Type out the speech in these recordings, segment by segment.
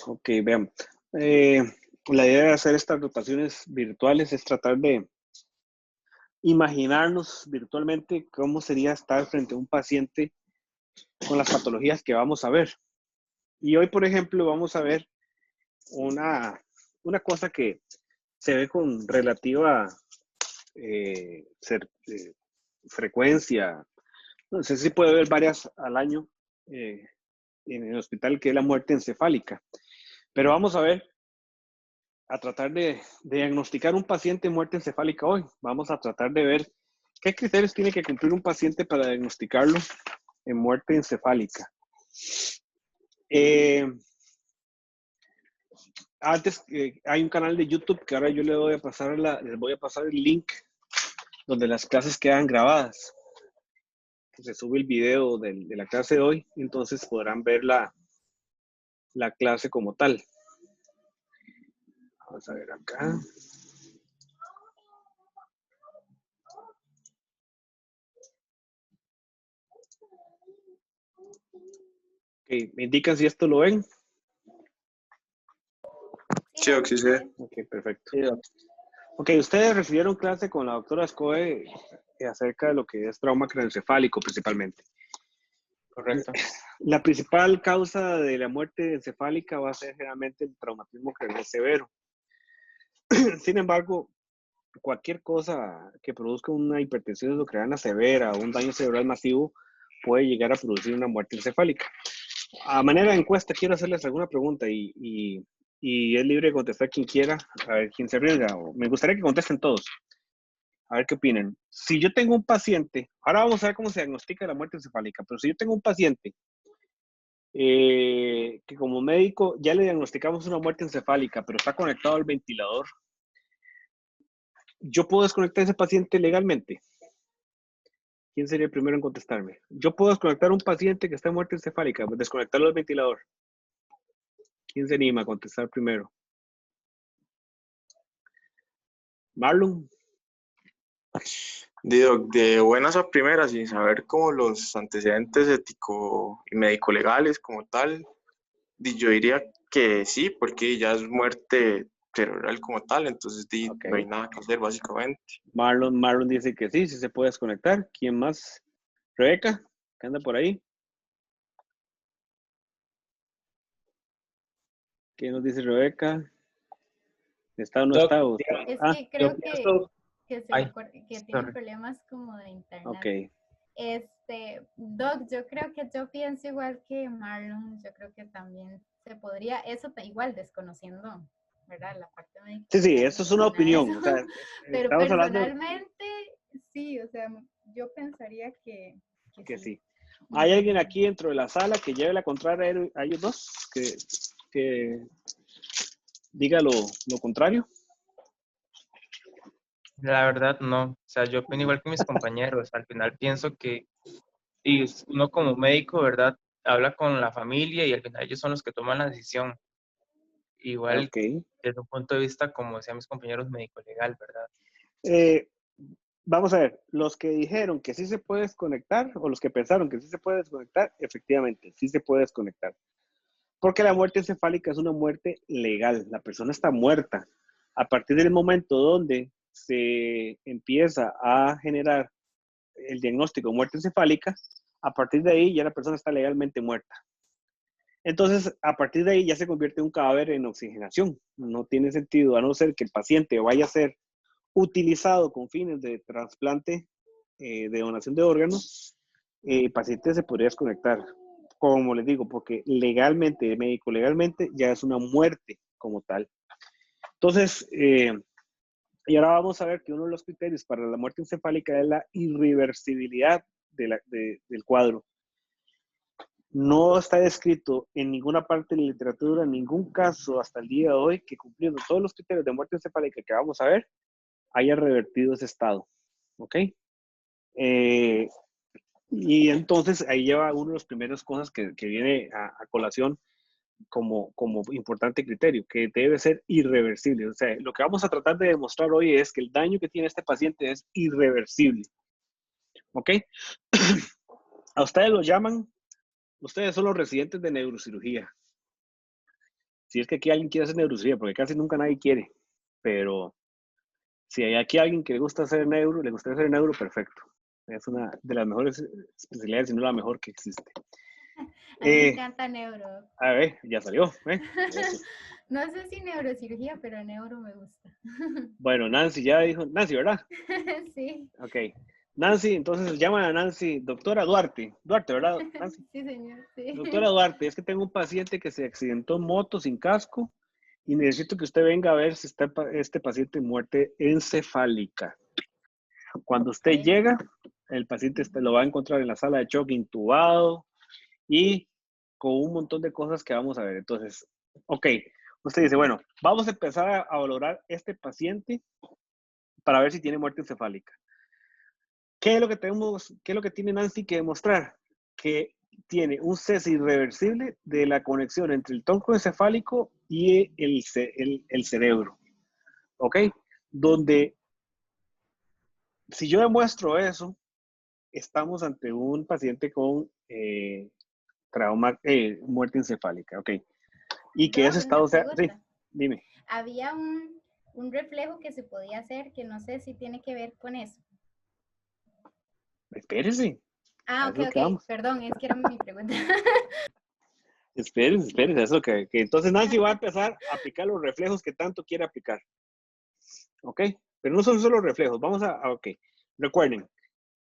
Ok, vean. Eh, la idea de hacer estas rotaciones virtuales es tratar de imaginarnos virtualmente cómo sería estar frente a un paciente con las patologías que vamos a ver. Y hoy, por ejemplo, vamos a ver una, una cosa que se ve con relativa eh, ser, eh, frecuencia. No sé si puede ver varias al año en el hospital, que es la muerte encefálica. Pero vamos a ver, a tratar de diagnosticar un paciente en muerte encefálica hoy. Vamos a tratar de ver qué criterios tiene que cumplir un paciente para diagnosticarlo en muerte encefálica. Antes hay un canal de YouTube que ahora yo les voy a pasar el link donde las clases quedan grabadas. Se sube el video de la clase de hoy, entonces podrán ver la clase como tal. Vamos a ver acá. Ok, me indican si esto lo ven. Sí, sí, sí. Ok, perfecto. Ok, ustedes recibieron clase con la doctora Escoe acerca de lo que es trauma craneoencefálico principalmente. Correcto. La principal causa de la muerte encefálica va a ser generalmente el traumatismo craneal severo. Sin embargo, cualquier cosa que produzca una hipertensión endocrinal severa o un daño cerebral masivo puede llegar a producir una muerte encefálica. A manera de encuesta, quiero hacerles alguna pregunta y es libre de contestar quien quiera, a ver quién se arriesga. Me gustaría que contesten todos, a ver qué opinan. Si yo tengo un paciente, ahora vamos a ver cómo se diagnostica la muerte encefálica, pero si yo tengo un paciente que como médico ya le diagnosticamos una muerte encefálica, pero está conectado al ventilador, ¿yo puedo desconectar a ese paciente legalmente? ¿Quién sería el primero en contestarme? Yo puedo desconectar a un paciente que está en muerte encefálica, desconectarlo del ventilador. ¿Quién se anima a contestar primero? Marlon. De buenas a primeras, sin saber como los antecedentes ético y médico legales como tal, yo diría que sí, porque ya es muerte cerebral como tal, entonces no hay Ok. nada que hacer básicamente. Marlon dice que sí, sí se puede desconectar. ¿Quién más? Rebeca, que anda por ahí. ¿Qué nos dice Rebeca? ¿Está o no Doc, está? digamos, Es Ah, que yo creo pienso, ay, que tienen sorry. problemas como de ok. internet. Doc, yo creo que yo pienso igual que Marlon, yo creo que también se podría, eso igual desconociendo, ¿verdad? La parte médica Sí, sí, legal eso es una ni nada de eso, opinión. O sea, pero estamos hablando personalmente sí, o sea, yo pensaría que que sí. sí. ¿Hay alguien Ujú. aquí dentro de la sala que lleve la contraria a ellos dos? Que diga lo contrario. La verdad no, o sea, yo opino igual que mis compañeros, al final pienso que y uno como médico, ¿verdad? Habla con la familia y al final ellos son los que toman la decisión. Igual Ok. desde un punto de vista, como decían mis compañeros, médico legal, ¿verdad? Eh, Vamos a ver, los que dijeron que sí se puede desconectar o los que pensaron que sí se puede desconectar, efectivamente, sí se puede desconectar. Porque la muerte encefálica es una muerte legal, la persona está muerta. A partir del momento donde se empieza a generar el diagnóstico de muerte encefálica, a partir de ahí ya la persona está legalmente muerta. Entonces, a partir de ahí ya se convierte en un cadáver en oxigenación. No tiene sentido, a no ser que el paciente vaya a ser utilizado con fines de trasplante, de donación de órganos, el paciente se podría desconectar, como les digo, porque legalmente, médico legalmente, ya es una muerte como tal. Entonces, y ahora vamos a ver que uno de los criterios para la muerte encefálica es la irreversibilidad del cuadro. No está descrito en ninguna parte de la literatura, en ningún caso hasta el día de hoy, que cumpliendo todos los criterios de muerte encefálica que vamos a ver, haya revertido ese estado. ¿Ok? Y entonces ahí lleva uno de los primeros cosas que viene a colación como importante criterio, que debe ser irreversible. O sea, lo que vamos a tratar de demostrar hoy es que el daño que tiene este paciente es irreversible. ¿Ok? A ustedes lo llaman, ustedes son los residentes de neurocirugía. Si es que aquí alguien quiere hacer neurocirugía, porque casi nunca nadie quiere, pero si hay aquí alguien que le gusta hacer neuro, perfecto. Es una de las mejores especialidades, si no la mejor que existe. A mí me encanta neuro. A ver, ya salió. No sé si neurocirugía, pero neuro me gusta. Bueno, Nancy ya dijo, Nancy, ¿verdad? Sí. Ok. Nancy, entonces llaman a Nancy, doctora Duarte. Duarte, ¿verdad, Nancy? Sí, señor, sí. Doctora Duarte, es que tengo un paciente que se accidentó en moto sin casco y necesito que usted venga a ver si está este paciente en muerte encefálica. Cuando usted llega, el paciente lo va a encontrar en la sala de shock intubado y con un montón de cosas que vamos a ver. Entonces, ok, usted dice, bueno, vamos a empezar a valorar este paciente para ver si tiene muerte encefálica. ¿Qué es lo que tiene Nancy que demostrar? Que tiene un cese irreversible de la conexión entre el tronco encefálico y el cerebro. ¿Ok? Donde, si yo demuestro eso, estamos ante un paciente con muerte encefálica. ¿Ok? Y que ese estado sea... Sí, dime. Había un reflejo que se podía hacer que no sé si tiene que ver con eso. Espérese. Ok. Perdón, es que era mi pregunta. Espérese, eso que entonces Nancy va a empezar a aplicar los reflejos que tanto quiere aplicar. ¿Ok? Pero no son solo reflejos, ok. Recuerden,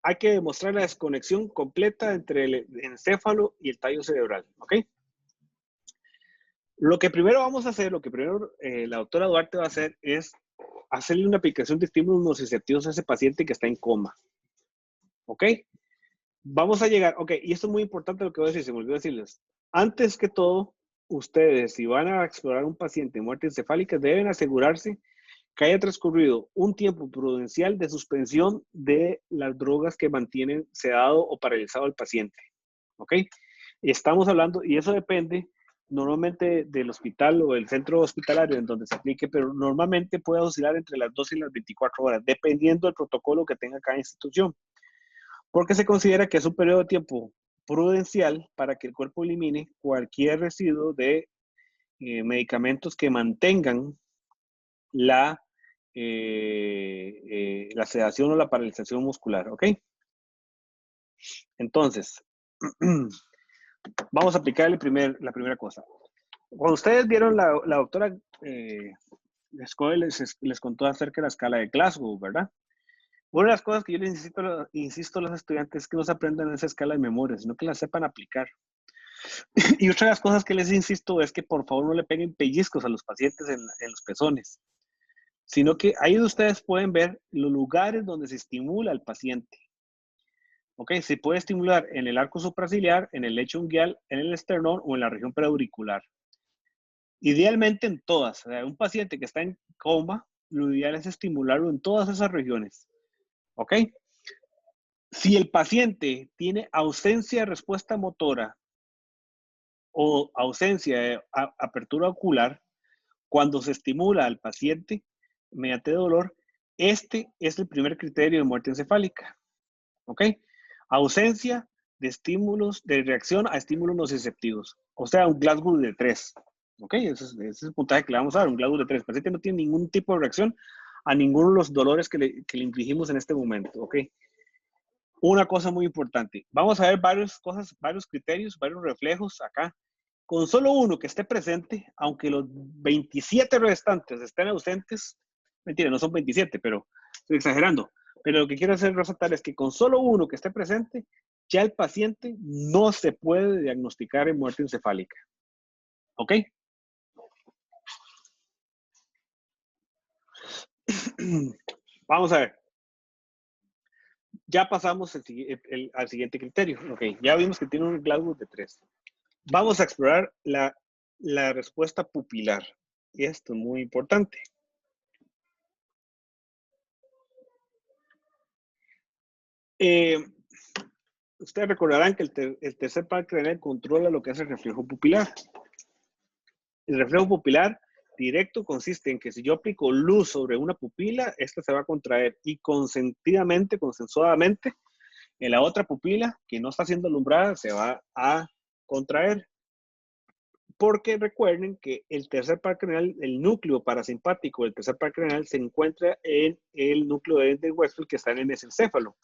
hay que demostrar la desconexión completa entre el encéfalo y el tallo cerebral. ¿Ok? Lo que primero vamos a hacer, la doctora Duarte va a hacer es hacerle una aplicación de estímulos nociceptivos a ese paciente que está en coma. ¿Ok? Vamos a llegar, ok, y esto es muy importante lo que voy a decir, se me olvidó decirles. Antes que todo, ustedes, si van a explorar un paciente en muerte encefálica, deben asegurarse que haya transcurrido un tiempo prudencial de suspensión de las drogas que mantienen sedado o paralizado al paciente. ¿Ok? Estamos hablando, y eso depende normalmente del hospital o del centro hospitalario en donde se aplique, pero normalmente puede oscilar entre las 12 y las 24 horas, dependiendo del protocolo que tenga cada institución. Porque se considera que es un periodo de tiempo prudencial para que el cuerpo elimine cualquier residuo de medicamentos que mantengan la sedación o la paralización muscular, ¿ok? Entonces, vamos a aplicar la primera cosa. Cuando ustedes vieron la doctora les contó acerca de la escala de Glasgow, ¿verdad? Una de las cosas que yo les insisto a los estudiantes es que no se aprendan esa escala de memoria, sino que la sepan aplicar. Y otra de las cosas que les insisto es que por favor no le peguen pellizcos a los pacientes en los pezones, sino que ahí ustedes pueden ver los lugares donde se estimula al paciente. ¿Ok? Se puede estimular en el arco supraciliar, en el lecho unguial, en el esternón o en la región preauricular. Idealmente en todas. O sea, un paciente que está en coma, lo ideal es estimularlo en todas esas regiones. ¿Ok? Si el paciente tiene ausencia de respuesta motora o ausencia de apertura ocular, cuando se estimula al paciente mediante dolor, este es el primer criterio de muerte encefálica. ¿Ok? Ausencia de estímulos, de reacción a estímulos nociceptivos. O sea, un Glasgow de 3. ¿Ok? Ese es el puntaje que le vamos a dar, un Glasgow de 3. El paciente no tiene ningún tipo de reacción a ninguno de los dolores que le infligimos en este momento. ¿Ok? Una cosa muy importante. Vamos a ver varios criterios, varios reflejos acá. Con solo uno que esté presente, aunque los 27 restantes estén ausentes, mentira, no son 27, pero estoy exagerando. Pero lo que quiero hacer resaltar es que con solo uno que esté presente, ya el paciente no se puede diagnosticar en muerte encefálica. ¿Ok? Vamos a ver. Ya pasamos al siguiente criterio. Ok, ya vimos que tiene un Glasgow de 3. Vamos a explorar la respuesta pupilar. Y esto es muy importante. Ustedes recordarán que el tercer par craneal controla lo que es el reflejo pupilar. El reflejo pupilar directo consiste en que si yo aplico luz sobre una pupila, esta se va a contraer y consentidamente, consensuadamente, en la otra pupila que no está siendo alumbrada se va a contraer. porque recuerden que el tercer par craneal, el núcleo parasimpático del tercer par craneal se encuentra en el núcleo de Westfield que está en el mesencéfalo.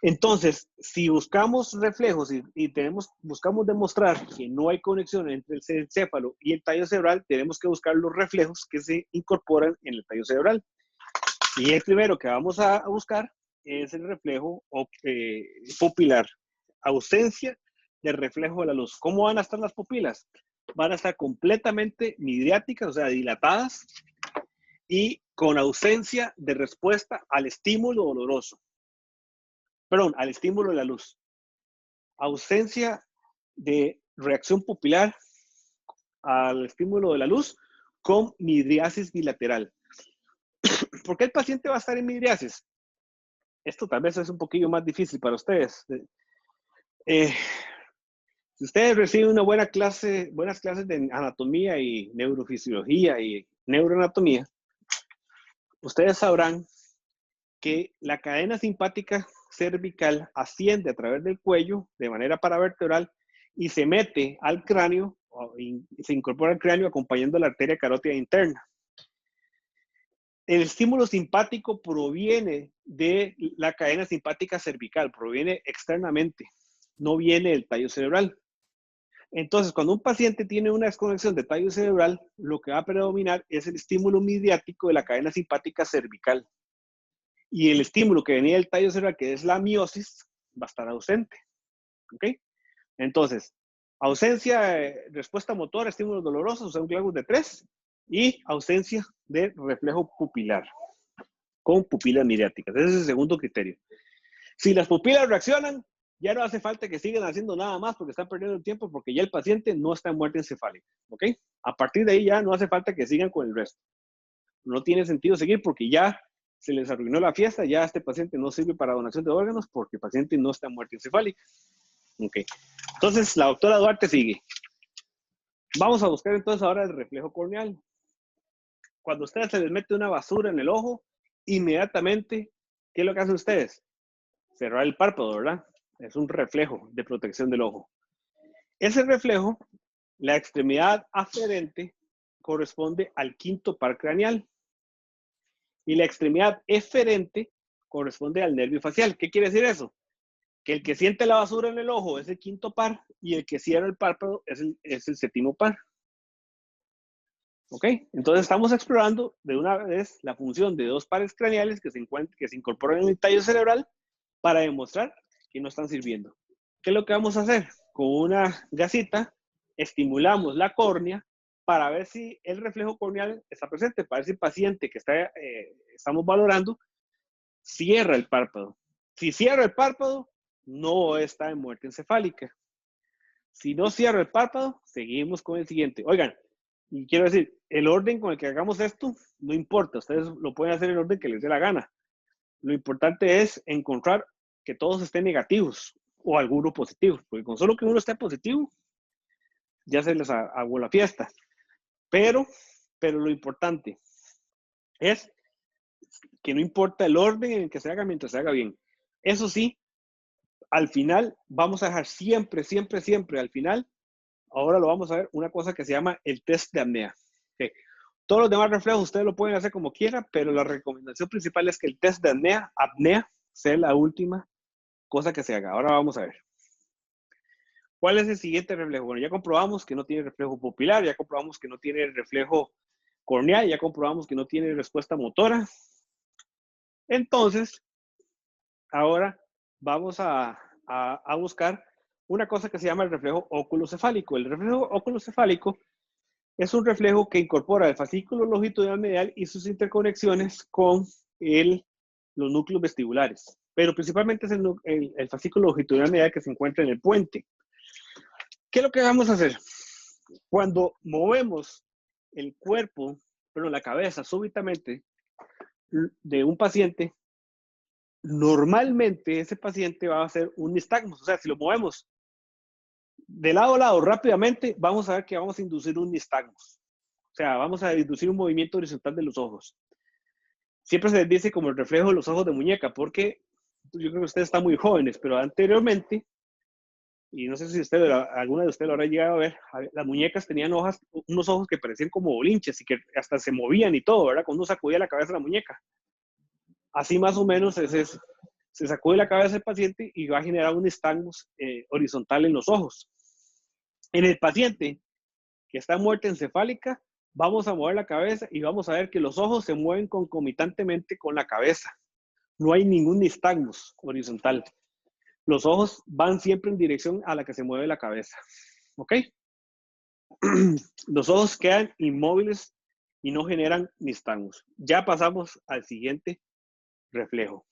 Entonces, si buscamos reflejos y buscamos demostrar que no hay conexión entre el encéfalo y el tallo cerebral, tenemos que buscar los reflejos que se incorporan en el tallo cerebral. Y el primero que vamos a buscar es el reflejo pupilar. Ausencia de reflejo de la luz. ¿Cómo van a estar las pupilas? Van a estar completamente midriáticas, o sea, dilatadas, y con ausencia de respuesta al estímulo doloroso. Perdón, al estímulo de la luz. Ausencia de reacción pupilar al estímulo de la luz con midriasis bilateral. ¿Por qué el paciente va a estar en midriasis? Esto tal vez es un poquillo más difícil para ustedes. Si ustedes reciben una buenas clases de anatomía y neurofisiología y neuroanatomía, ustedes sabrán que la cadena simpática cervical asciende a través del cuello de manera paravertebral y se mete al cráneo, y se incorpora al cráneo acompañando la arteria carótida interna. El estímulo simpático proviene de la cadena simpática cervical, proviene externamente, no viene del tallo cerebral. Entonces, cuando un paciente tiene una desconexión de tallo cerebral, lo que va a predominar es el estímulo midriático de la cadena simpática cervical. Y el estímulo que venía del tallo cerebral, que es la miosis, va a estar ausente. ¿Ok? Entonces, ausencia de respuesta motora, estímulos dolorosos, o sea, un Glagus de 3, y ausencia de reflejo pupilar con pupilas midriáticas. Ese es el segundo criterio. Si las pupilas reaccionan, ya no hace falta que sigan haciendo nada más porque están perdiendo el tiempo porque ya el paciente no está en muerte encefálica. ¿Ok? A partir de ahí ya no hace falta que sigan con el resto. No tiene sentido seguir porque ya se les arruinó la fiesta, ya este paciente no sirve para donación de órganos porque el paciente no está en muerte encefálica. Ok. Entonces, la doctora Duarte sigue. Vamos a buscar entonces ahora el reflejo corneal. Cuando a ustedes se les mete una basura en el ojo, inmediatamente, ¿qué es lo que hacen ustedes? Cerrar el párpado, ¿verdad? Es un reflejo de protección del ojo. Ese reflejo, la extremidad aferente, corresponde al quinto par craneal. Y la extremidad eferente corresponde al nervio facial. ¿Qué quiere decir eso? Que el que siente la basura en el ojo es el quinto par y el que cierra el párpado es el séptimo par. ¿Ok? Entonces estamos explorando de una vez la función de dos pares craneales que se incorporan en el tallo cerebral para demostrar que no están sirviendo. ¿Qué es lo que vamos a hacer? Con una gasita estimulamos la córnea para ver si el reflejo corneal está presente, para ver si el paciente que estamos valorando cierra el párpado. Si cierra el párpado, no está en muerte encefálica. Si no cierra el párpado, seguimos con el siguiente. Oigan, y quiero decir, el orden con el que hagamos esto no importa. Ustedes lo pueden hacer en el orden que les dé la gana. Lo importante es encontrar que todos estén negativos o alguno positivo. Porque con solo que uno esté positivo, ya se les aguó la fiesta. Pero lo importante es que no importa el orden en el que se haga mientras se haga bien. Eso sí, al final vamos a dejar siempre al final. Ahora lo vamos a ver, una cosa que se llama el test de apnea. Okay. Todos los demás reflejos ustedes lo pueden hacer como quieran, pero la recomendación principal es que el test de apnea sea la última cosa que se haga. Ahora vamos a ver. ¿Cuál es el siguiente reflejo? Bueno, ya comprobamos que no tiene reflejo pupilar, ya comprobamos que no tiene reflejo corneal, ya comprobamos que no tiene respuesta motora. Entonces, ahora vamos a buscar una cosa que se llama el reflejo oculocefálico. El reflejo oculocefálico es un reflejo que incorpora el fascículo longitudinal medial y sus interconexiones con los núcleos vestibulares. Pero principalmente es el fascículo longitudinal medial que se encuentra en el puente. ¿Qué es lo que vamos a hacer? Cuando movemos el cuerpo, pero la cabeza súbitamente de un paciente, normalmente ese paciente va a hacer un nistagmus. O sea, si lo movemos de lado a lado rápidamente, vamos a ver que vamos a inducir un nistagmus. O sea, vamos a inducir un movimiento horizontal de los ojos. Siempre se les dice como el reflejo de los ojos de muñeca, porque yo creo que ustedes están muy jóvenes, pero anteriormente y no sé si alguna de ustedes lo habrá llegado a ver, las muñecas tenían unos ojos que parecían como bolinches y que hasta se movían y todo, ¿verdad? Cuando uno sacudía la cabeza de la muñeca. Así más o menos es eso. Se sacude la cabeza del paciente y va a generar un nistagmus horizontal en los ojos. En el paciente que está en muerte encefálica, vamos a mover la cabeza y vamos a ver que los ojos se mueven concomitantemente con la cabeza. No hay ningún nistagmus horizontal. Los ojos van siempre en dirección a la que se mueve la cabeza. ¿Ok? Los ojos quedan inmóviles y no generan nistagmus. Ya pasamos al siguiente reflejo.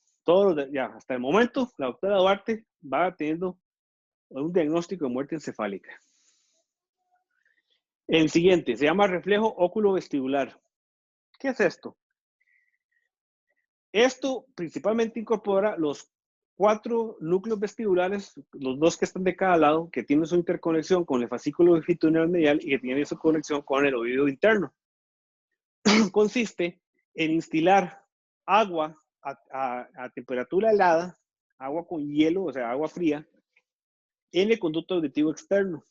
Ya, hasta el momento, la doctora Duarte va teniendo un diagnóstico de muerte encefálica. El siguiente se llama reflejo óculo-vestibular. ¿Qué es esto? Esto principalmente incorpora los 4 núcleos vestibulares, los 2 que están de cada lado, que tienen su interconexión con el fascículo longitudinal medial y que tienen su conexión con el oído interno. Consiste en instilar agua a temperatura helada, agua con hielo, o sea, agua fría, en el conducto auditivo externo.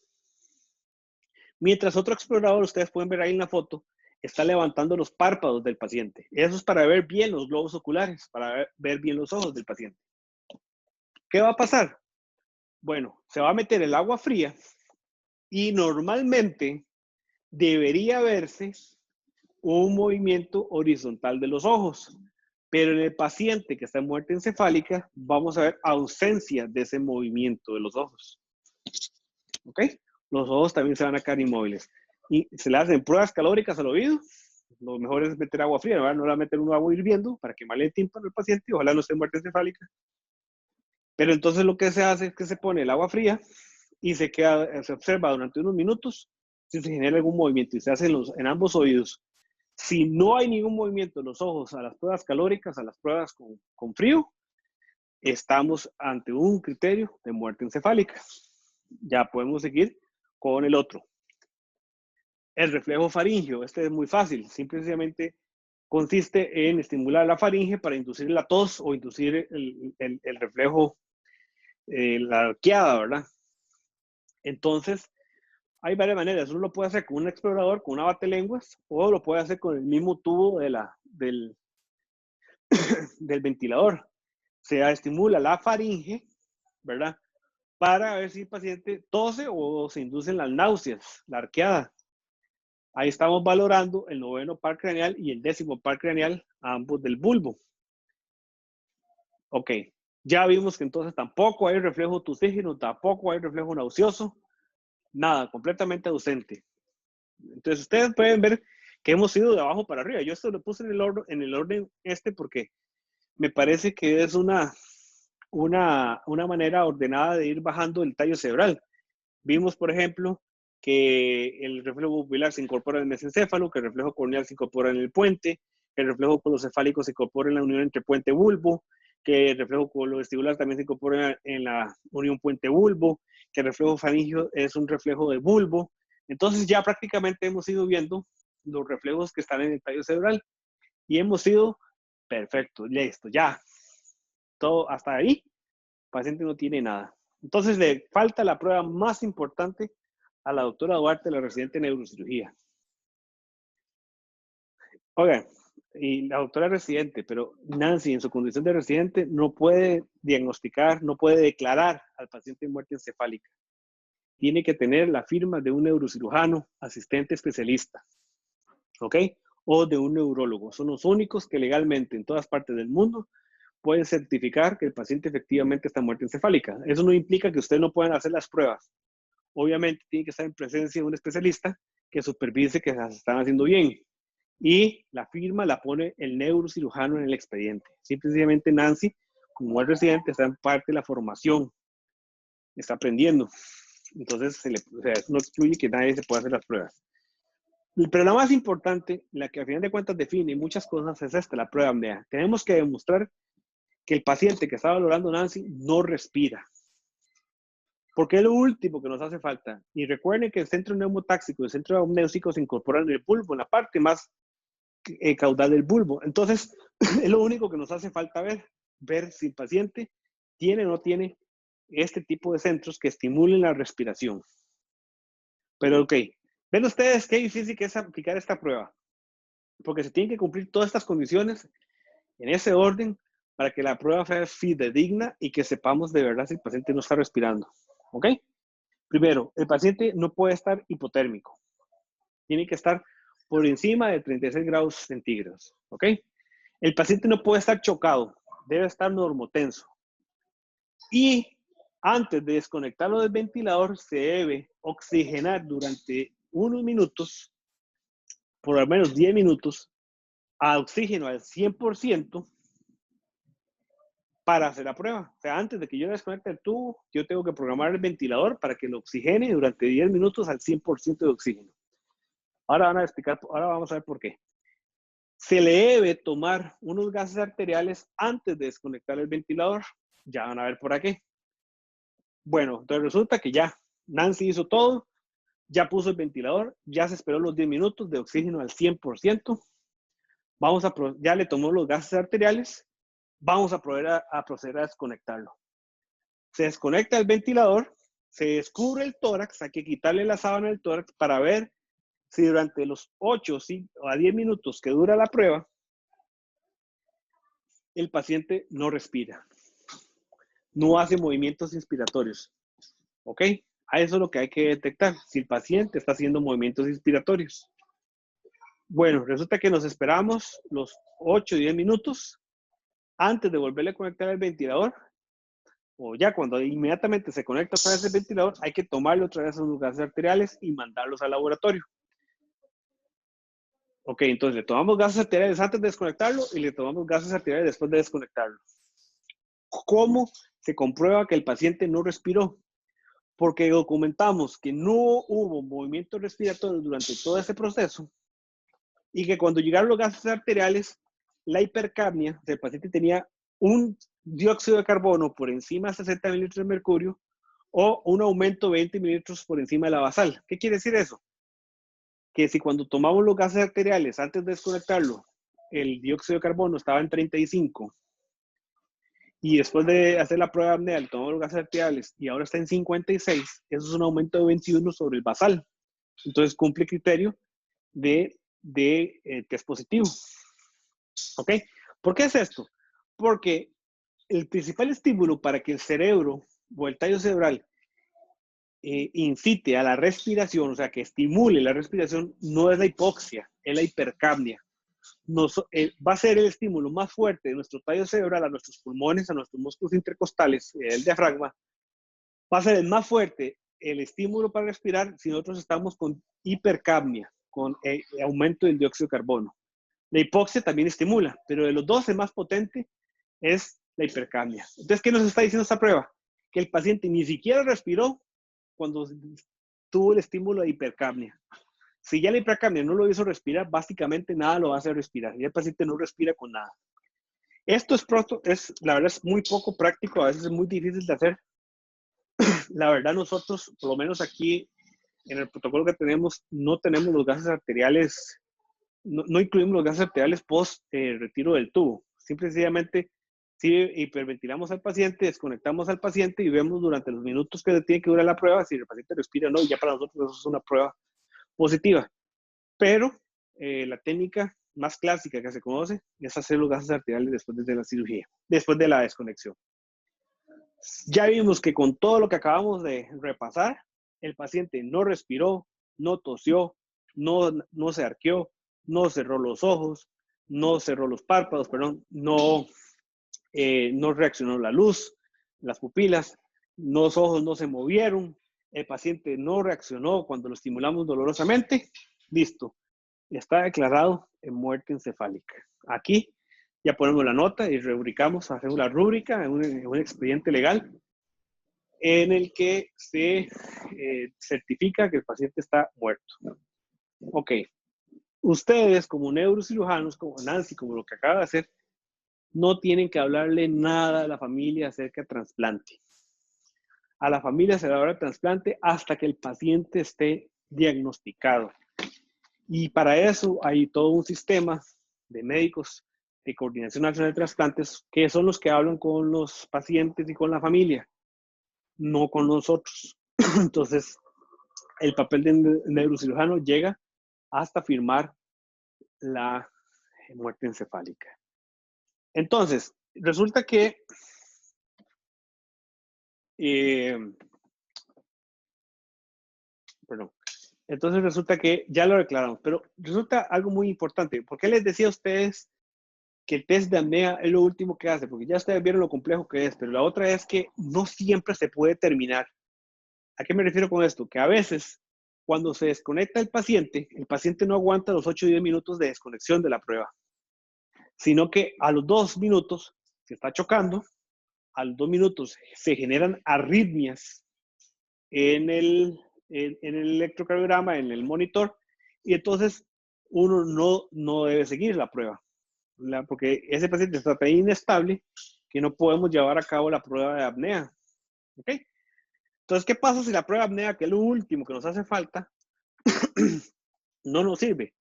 Mientras otro explorador, ustedes pueden ver ahí en la foto, está levantando los párpados del paciente. Eso es para ver bien los globos oculares, para ver bien los ojos del paciente. ¿Qué va a pasar? Bueno, se va a meter el agua fría y normalmente debería verse un movimiento horizontal de los ojos. Pero en el paciente que está en muerte encefálica, vamos a ver ausencia de ese movimiento de los ojos. ¿Ok? Los ojos también se van a quedar inmóviles. Y se le hacen pruebas calóricas al oído. Lo mejor es meter agua fría, ¿verdad? No le va a meter un agua hirviendo para quemarle el tímpano al paciente y ojalá no esté en muerte encefálica. Pero entonces lo que se hace es que se pone el agua fría y se observa durante unos minutos si se genera algún movimiento y se hace en ambos oídos. Si no hay ningún movimiento en los ojos a las pruebas calóricas, a las pruebas con frío, estamos ante un criterio de muerte encefálica. Ya podemos seguir con el otro. El reflejo faríngeo, este es muy fácil, simplemente consiste en estimular la faringe para inducir la tos o inducir el reflejo, la arqueada, ¿verdad? Entonces, hay varias maneras. Uno lo puede hacer con un explorador, con una batelenguas, o lo puede hacer con el mismo tubo del ventilador. Se estimula la faringe, ¿verdad? Para ver si el paciente tose o se inducen las náuseas, la arqueada. Ahí estamos valorando el 9º par craneal y el 10º par craneal, ambos del bulbo. Ok, ya vimos que entonces tampoco hay reflejo tusígeno, tampoco hay reflejo nauseoso, nada, completamente ausente. Entonces ustedes pueden ver que hemos ido de abajo para arriba. Yo esto lo puse en el orden porque me parece que es una manera ordenada de ir bajando el tallo cerebral. Vimos, por ejemplo, que el reflejo pupilar se incorpora en el mesencéfalo, que el reflejo corneal se incorpora en el puente, que el reflejo colocefálico se incorpora en la unión entre puente-bulbo, que el reflejo colovestibular también se incorpora en la unión puente-bulbo, que el reflejo faríngeo es un reflejo de bulbo. Entonces ya prácticamente hemos ido viendo los reflejos que están en el tallo cerebral y hemos sido perfectos, listo, ya. Todo hasta ahí, el paciente no tiene nada. Entonces le falta la prueba más importante a la doctora Duarte, la residente en neurocirugía. Oigan, y la doctora residente, pero Nancy en su condición de residente no puede diagnosticar, no puede declarar al paciente en muerte encefálica. Tiene que tener la firma de un neurocirujano, asistente especialista, ¿ok? O de un neurólogo. Son los únicos que legalmente en todas partes del mundo pueden certificar que el paciente efectivamente está en muerte encefálica. Eso no implica que ustedes no puedan hacer las pruebas. Obviamente tiene que estar en presencia de un especialista que supervise que las están haciendo bien. Y la firma la pone el neurocirujano en el expediente. Simplemente Nancy, como el residente, está en parte de la formación. Está aprendiendo. Entonces, no excluye que nadie se pueda hacer las pruebas. Pero la más importante, la que al final de cuentas define muchas cosas, es esta, la prueba de apnea. Tenemos que demostrar que el paciente que está valorando Nancy no respira. Porque es lo último que nos hace falta. Y recuerden que el centro neumotáxico y el centro amnésico se incorporan en el bulbo, en la parte más caudal del bulbo. Entonces, es lo único que nos hace falta ver si el paciente tiene o no tiene este tipo de centros que estimulen la respiración. Pero ok, ven ustedes qué difícil que es aplicar esta prueba, porque se tienen que cumplir todas estas condiciones en ese orden para que la prueba sea fidedigna y que sepamos de verdad si el paciente no está respirando. ¿Ok? Primero, el paciente no puede estar hipotérmico. Tiene que estar por encima de 36 grados centígrados. ¿Ok? El paciente no puede estar chocado. Debe estar normotenso. Y antes de desconectarlo del ventilador, se debe oxigenar durante unos minutos, por al menos 10 minutos, a oxígeno al 100%, para hacer la prueba. O sea, antes de que yo desconecte el tubo, yo tengo que programar el ventilador para que lo oxigene durante 10 minutos al 100% de oxígeno. Ahora vamos a ver por qué. Se le debe tomar unos gases arteriales antes de desconectar el ventilador. Ya van a ver por qué. Bueno, entonces resulta que ya Nancy hizo todo, ya puso el ventilador, ya se esperó los 10 minutos de oxígeno al 100%. Ya le tomó los gases arteriales. Vamos a proceder a desconectarlo. Se desconecta el ventilador, se descubre el tórax, hay que quitarle la sábana del tórax para ver si durante los 8 a 10 minutos que dura la prueba, el paciente no respira, no hace movimientos inspiratorios. ¿Ok? A eso es lo que hay que detectar, si el paciente está haciendo movimientos inspiratorios. Bueno, resulta que nos esperamos los 8 o 10 minutos antes de volverle a conectar el ventilador, o ya cuando inmediatamente se conecta otra vez el ventilador, hay que tomarle otra vez los gases arteriales y mandarlos al laboratorio. Ok, entonces le tomamos gases arteriales antes de desconectarlo y le tomamos gases arteriales después de desconectarlo. ¿Cómo se comprueba que el paciente no respiró? Porque documentamos que no hubo movimiento respiratorio durante todo ese proceso y que cuando llegaron los gases arteriales, la hipercapnia, o sea, el paciente tenía un dióxido de carbono por encima de 60 mililitros de mercurio o un aumento de 20 mililitros por encima de la basal. ¿Qué quiere decir eso? Que si cuando tomamos los gases arteriales antes de desconectarlo, el dióxido de carbono estaba en 35 y después de hacer la prueba de apnea, tomamos los gases arteriales y ahora está en 56, eso es un aumento de 21 sobre el basal. Entonces cumple el criterio de test positivo. ¿Ok? ¿Por qué es esto? Porque el principal estímulo para que el cerebro o el tallo cerebral incite a la respiración, o sea, que estimule la respiración, no es la hipoxia, es la hipercapnia. Va a ser el estímulo más fuerte de nuestro tallo cerebral a nuestros pulmones, a nuestros músculos intercostales, el diafragma. Va a ser el más fuerte el estímulo para respirar si nosotros estamos con hipercapnia, con aumento del dióxido de carbono. La hipoxia también estimula, pero de los dos el más potente es la hipercapnia. Entonces, ¿qué nos está diciendo esta prueba? Que el paciente ni siquiera respiró cuando tuvo el estímulo de hipercapnia. Si ya la hipercapnia no lo hizo respirar, básicamente nada lo va a hacer respirar. Y el paciente no respira con nada. Esto la verdad es muy poco práctico, a veces es muy difícil de hacer. La verdad nosotros, por lo menos aquí en el protocolo que tenemos, no tenemos los gases arteriales, no incluimos los gases arteriales post retiro del tubo. Simplemente si hiperventilamos al paciente, desconectamos al paciente y vemos durante los minutos que tiene que durar la prueba si el paciente respira o no, y ya para nosotros eso es una prueba positiva. Pero la técnica más clásica que se conoce es hacer los gases arteriales después de la cirugía, después de la desconexión. Ya vimos que con todo lo que acabamos de repasar, el paciente no respiró, no tosió, no se arqueó, no cerró los ojos, no cerró los párpados, perdón, no reaccionó la luz, las pupilas, los ojos no se movieron, el paciente no reaccionó cuando lo estimulamos dolorosamente. Listo, está declarado en muerte encefálica. Aquí ya ponemos la nota y rubricamos, hacemos la rúbrica en un expediente legal en el que se certifica que el paciente está muerto. Ok, ustedes como neurocirujanos, como Nancy, como lo que acaba de hacer, no tienen que hablarle nada a la familia acerca de trasplante. A la familia se le habla de trasplante hasta que el paciente esté diagnosticado. Y para eso hay todo un sistema de médicos de Coordinación Nacional de Trasplantes que son los que hablan con los pacientes y con la familia. no con nosotros. Entonces, el papel del neurocirujano llega hasta firmar la muerte encefálica. Entonces, resulta que perdón. Entonces resulta que ya lo declaramos, pero resulta algo muy importante. ¿Por qué les decía a ustedes que el test de apnea es lo último que hace? Porque ya ustedes vieron lo complejo que es, pero la otra es que no siempre se puede terminar. ¿A qué me refiero con esto? Que a veces, cuando se desconecta el paciente no aguanta los 8 o 10 minutos de desconexión de la prueba, sino que a los 2 minutos se está chocando, a los 2 minutos se generan arritmias en el electrocardiograma, en el monitor, y entonces uno no debe seguir la prueba, porque ese paciente está tan inestable que no podemos llevar a cabo la prueba de apnea. ¿Ok? Entonces, ¿qué pasa si la prueba de apnea, que es lo último que nos hace falta, no nos sirve?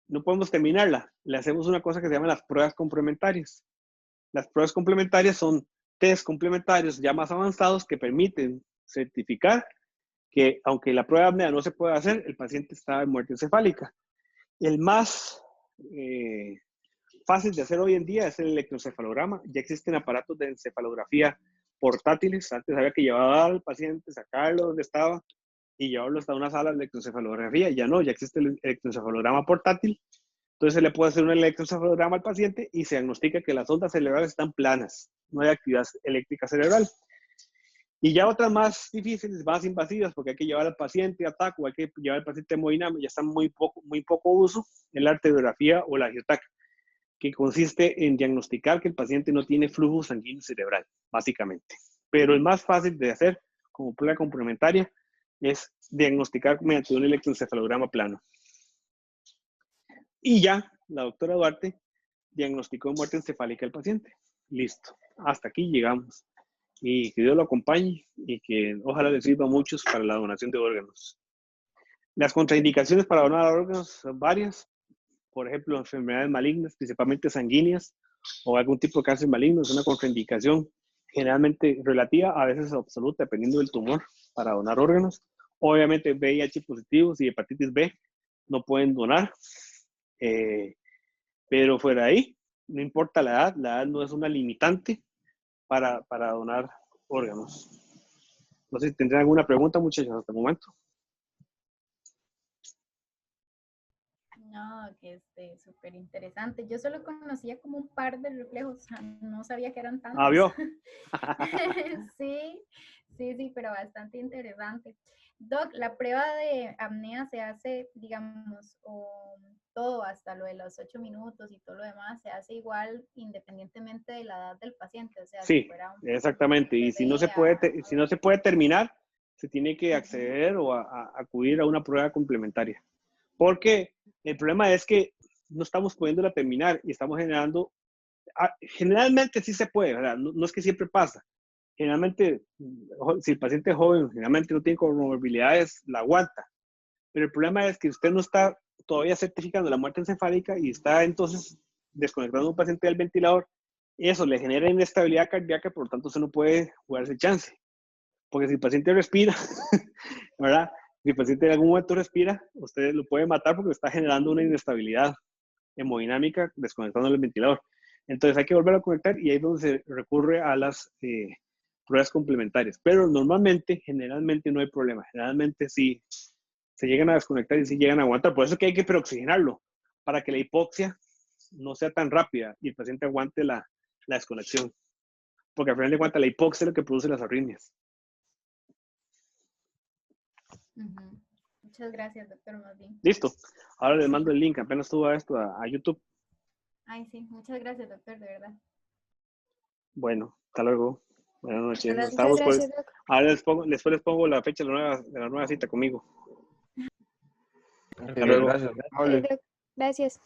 No podemos terminarla. Le hacemos una cosa que se llama las pruebas complementarias. Las pruebas complementarias son test complementarios ya más avanzados que permiten certificar que aunque la prueba de apnea no se puede hacer, el paciente está en muerte encefálica. El más fácil de hacer hoy en día es el electroencefalograma. Ya existen aparatos de encefalografía portátiles. Antes había que llevar al paciente, sacarlo donde estaba y llevarlo hasta una sala de electroencefalografía. Ya no, ya existe el electroencefalograma portátil. Entonces se le puede hacer un electroencefalograma al paciente y se diagnostica que las ondas cerebrales están planas, no hay actividad eléctrica cerebral. Y ya otras más difíciles, más invasivas, porque hay que llevar al paciente a TAC o hay que llevar al paciente a hemodinamia, ya están muy poco uso, en la arteriografía o la angioTAC, que consiste en diagnosticar que el paciente no tiene flujo sanguíneo cerebral, básicamente. Pero el más fácil de hacer como prueba complementaria es diagnosticar mediante un electroencefalograma plano. Y ya, la doctora Duarte diagnosticó muerte encefálica al paciente. Listo, hasta aquí llegamos. Y que Dios lo acompañe y que ojalá le sirva a muchos para la donación de órganos. Las contraindicaciones para donar órganos son varias. Por ejemplo, enfermedades malignas, principalmente sanguíneas, o algún tipo de cáncer maligno, es una contraindicación generalmente relativa, a veces absoluta, dependiendo del tumor, para donar órganos. Obviamente, VIH positivos y hepatitis B no pueden donar. Pero fuera de ahí, no importa la edad no es una limitante para donar órganos. No sé si tendrán alguna pregunta, muchachos, hasta el momento. No, que súper interesante. Yo solo conocía como un par de reflejos, no sabía que eran tantos. ¿Vio? Sí, pero bastante interesante. Doc, la prueba de apnea se hace, digamos, o todo hasta lo de los 8 minutos y todo lo demás, se hace igual independientemente de la edad del paciente. O sea, sí, si fuera exactamente. Y si no se puede terminar, se tiene que acceder o acudir a una prueba complementaria. Porque el problema es que no estamos pudiéndola terminar y estamos generando, generalmente sí se puede, ¿verdad? No es que siempre pasa. Generalmente, si el paciente es joven, generalmente no tiene comorbilidades, la aguanta. Pero el problema es que usted no está todavía certificando la muerte encefálica y está entonces desconectando a un paciente del ventilador. Eso le genera inestabilidad cardíaca, por lo tanto usted no puede jugarse el chance. Porque si el paciente respira, ¿verdad? Si el paciente en algún momento respira, usted lo puede matar porque está generando una inestabilidad hemodinámica desconectando el ventilador. Entonces hay que volver a conectar y ahí es donde se recurre a las pruebas complementarias. Pero normalmente, generalmente no hay problema. Generalmente sí se llegan a desconectar y sí llegan a aguantar. Por eso es que hay que preoxigenarlo, para que la hipoxia no sea tan rápida y el paciente aguante la desconexión. Porque al final de cuentas la hipoxia es lo que produce las arritmias. Muchas gracias, doctor Martín. Listo. Ahora les mando el link. Apenas suba esto a YouTube. Ay, sí. Muchas gracias, doctor, de verdad. Bueno, hasta luego. Buenas noches. Gracias. Estamos Gracias, pues. Ahora después les pongo la fecha de la nueva cita conmigo. Ok, Hasta luego. gracias. Doc. Gracias.